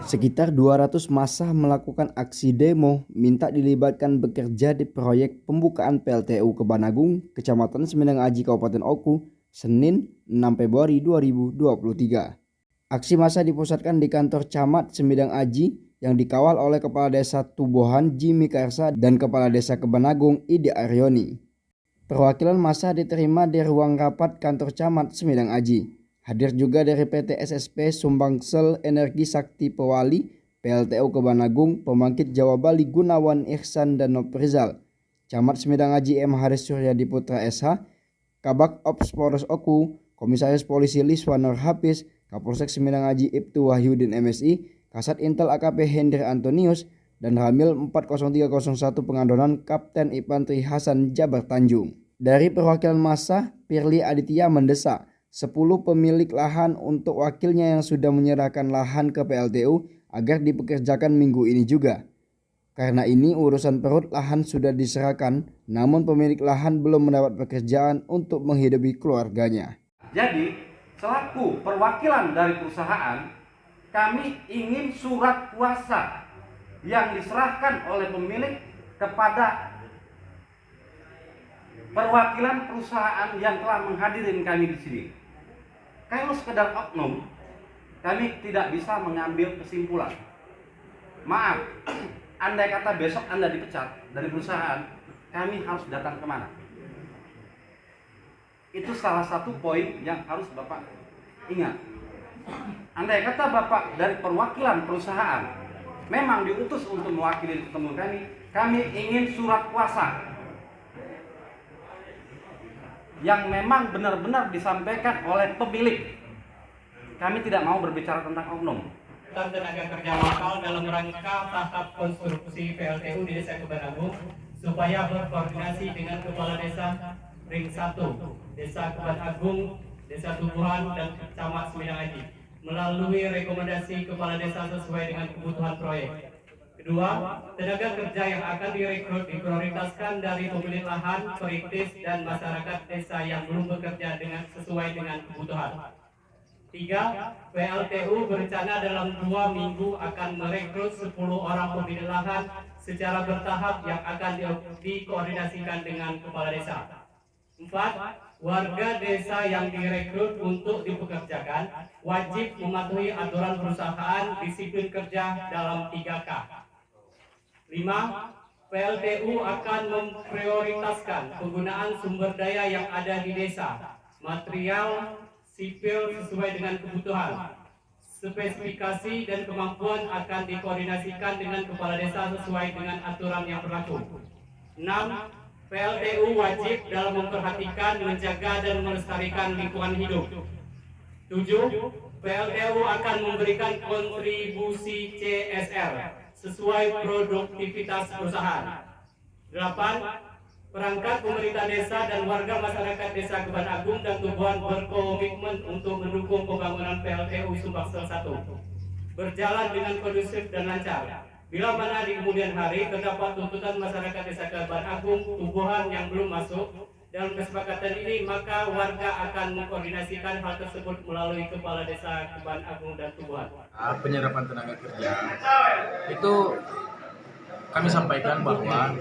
Sekitar 200 massa melakukan aksi demo minta dilibatkan bekerja di proyek pembukaan PLTU Kebanagung, Kecamatan Semindang Aji, Kabupaten Oku, Senin 6 Februari 2023. Aksi massa dipusatkan di kantor Camat Semindang Aji yang dikawal oleh Kepala Desa Tubohan Jimmy Karsa dan Kepala Desa Kebanagung Ide Aryoni. Perwakilan massa diterima di ruang rapat kantor Camat Semindang Aji. Hadir juga dari PT SSP Sumbangsel Energi Sakti Pewali, PLTU Kebanagung, Pembangkit Jawa Bali Gunawan Ihsan dan Noprizal, Camat Semindang Aji M. Haris Suryadi Putra SH, Kabak Ops Polres Oku, Komisaris Polisi Liswan Nur Hafiz, Kapolsek Semindang Aji Ibtu Wahyudin MSI, Kasat Intel AKP Hendri Antonius, dan Ramil 40301 Pengadonan Kapten Infantri Hasan Jabar Tanjung. Dari perwakilan massa, Pirly Aditya mendesak 10 pemilik lahan untuk wakilnya yang sudah menyerahkan lahan ke PLTU agar dipekerjakan minggu ini juga. Karena ini urusan perut lahan sudah diserahkan, namun pemilik lahan belum mendapat pekerjaan untuk menghidupi keluarganya. Jadi, selaku perwakilan dari perusahaan, kami ingin surat kuasa yang diserahkan oleh pemilik kepada perwakilan perusahaan yang telah menghadirin kami di sini. Kalau sekedar oknum, kami tidak bisa mengambil kesimpulan. Maaf, andai kata besok Anda dipecat dari perusahaan, kami harus datang kemana? Itu salah satu poin yang harus Bapak ingat. Andai kata Bapak dari perwakilan perusahaan memang diutus untuk mewakili ketemu kami ingin surat kuasa yang memang benar-benar disampaikan oleh pemilik. Kami tidak mau berbicara tentang oknum. Tenaga kerja lokal dalam rangka tahap konstruksi PLTU di Desa Kebanagung supaya berkoordinasi dengan Kepala Desa Ring 1, Desa Kebanagung, Desa Tubuhan, dan Camat Semindang Aji melalui rekomendasi Kepala Desa sesuai dengan kebutuhan proyek. Kedua, tenaga kerja yang akan direkrut diprioritaskan dari pemilik lahan, perintis, dan masyarakat desa yang belum bekerja sesuai dengan kebutuhan. Tiga, PLTU berencana dalam 2 minggu akan merekrut 10 orang pemilik lahan secara bertahap yang akan dikoordinasikan dengan kepala desa. 4, warga desa yang direkrut untuk dipekerjakan wajib mematuhi aturan perusahaan disiplin kerja dalam 3K. 5. PLTU akan memprioritaskan penggunaan sumber daya yang ada di desa, material sipil sesuai dengan kebutuhan. Spesifikasi dan kemampuan akan dikoordinasikan dengan kepala desa sesuai dengan aturan yang berlaku. 6. PLTU wajib dalam memperhatikan, menjaga, dan melestarikan lingkungan hidup. 7. PLTU akan memberikan kontribusi CSR sesuai produktivitas perusahaan. 8. Perangkat pemerintah desa dan warga masyarakat Desa Kebanagung dan Tubuhan berkomitmen untuk mendukung pembangunan PLTU Sumbangsel 1 berjalan dengan kondusif dan lancar. Bila mana di kemudian hari terdapat tuntutan masyarakat Desa Kebanagung Tubuhan yang belum masuk dalam kesepakatan ini, maka warga akan mengkoordinasikan hal tersebut melalui Kepala Desa Kebanagung dan Tubuhan. Penyerapan tenaga kerja itu kami sampaikan bahwa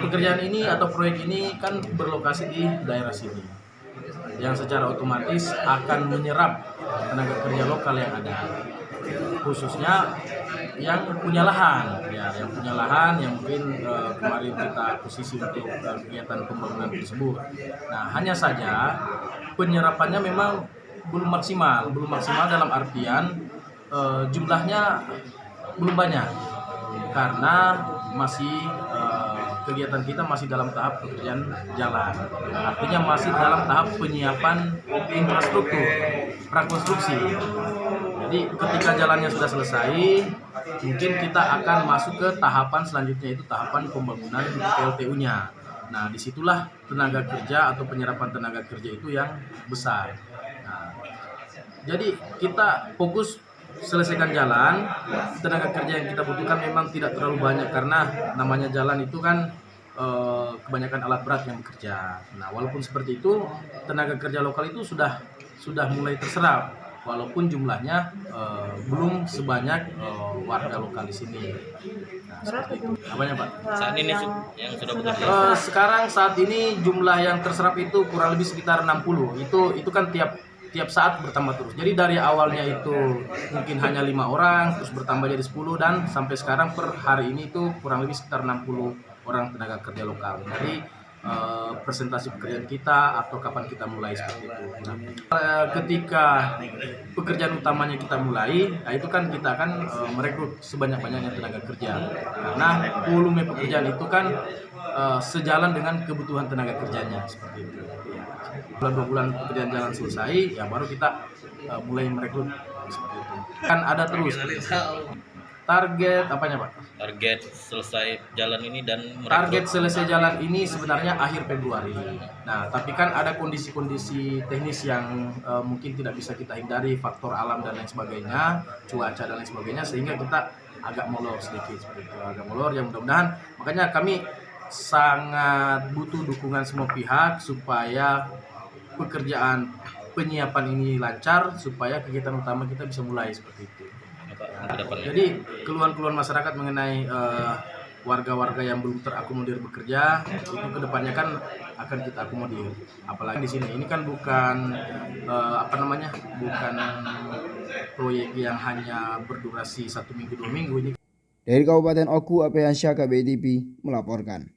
pekerjaan ini atau proyek ini kan berlokasi di daerah sini, yang secara otomatis akan menyerap tenaga kerja lokal yang ada, khususnya yang punya lahan, yang punya lahan yang mungkin kemarin kita posisi untuk kegiatan pembangunan tersebut. Nah, hanya saja penyerapannya memang belum maksimal dalam artian jumlahnya belum banyak karena masih kegiatan kita masih dalam tahap pekerjaan jalan, artinya masih dalam tahap penyiapan infrastruktur prakonstruksi. Jadi ketika jalannya sudah selesai, mungkin kita akan masuk ke tahapan selanjutnya, itu tahapan pembangunan PLTU-nya. Nah, disitulah tenaga kerja atau penyerapan tenaga kerja itu yang besar. Nah, jadi kita fokus selesaikan jalan. Tenaga kerja yang kita butuhkan memang tidak terlalu banyak karena namanya jalan itu kan kebanyakan alat berat yang bekerja. Nah, walaupun seperti itu, tenaga kerja lokal itu sudah mulai terserap. walaupun jumlahnya belum sebanyak warga lokal di sini. Nah, seperti itu. Apanya Pak? Saat ini yang sudah bekerja. Sekarang saat ini jumlah yang terserap itu kurang lebih sekitar 60. Itu kan tiap saat bertambah terus. Jadi dari awalnya itu mungkin hanya 5 orang, terus bertambah jadi 10, dan sampai sekarang per hari ini itu kurang lebih sekitar 60 orang tenaga kerja lokal. Jadi presentasi pekerjaan kita atau kapan kita mulai seperti itu. Nah, ketika pekerjaan utamanya kita mulai, nah itu kan kita akan merekrut sebanyak-banyaknya tenaga kerja, karena volume pekerjaan itu kan sejalan dengan kebutuhan tenaga kerjanya seperti itu. Bulan 2 bulan pekerjaan jalan selesai, ya baru kita mulai merekrut seperti itu. Kan ada terus target apanya Pak? Target selesai jalan ini dan Target selesai jalan ini sebenarnya akhir Februari. Nah, tapi kan ada kondisi-kondisi teknis yang mungkin tidak bisa kita hindari, faktor alam dan lain sebagainya, cuaca dan lain sebagainya, sehingga kita agak molor sedikit seperti itu, agak molor. Yang mudah-mudahan, makanya kami sangat butuh dukungan semua pihak supaya pekerjaan penyiapan ini lancar, supaya kegiatan utama kita bisa mulai seperti itu. Jadi keluhan-keluhan masyarakat mengenai warga-warga yang belum terakomodir bekerja itu kedepannya kan akan kita akomodir. Apalagi di sini ini kan bukan bukan proyek yang hanya berdurasi 1 minggu 2 minggu ini. Dari Kabupaten Oku, Apriansyah, KBR TV melaporkan.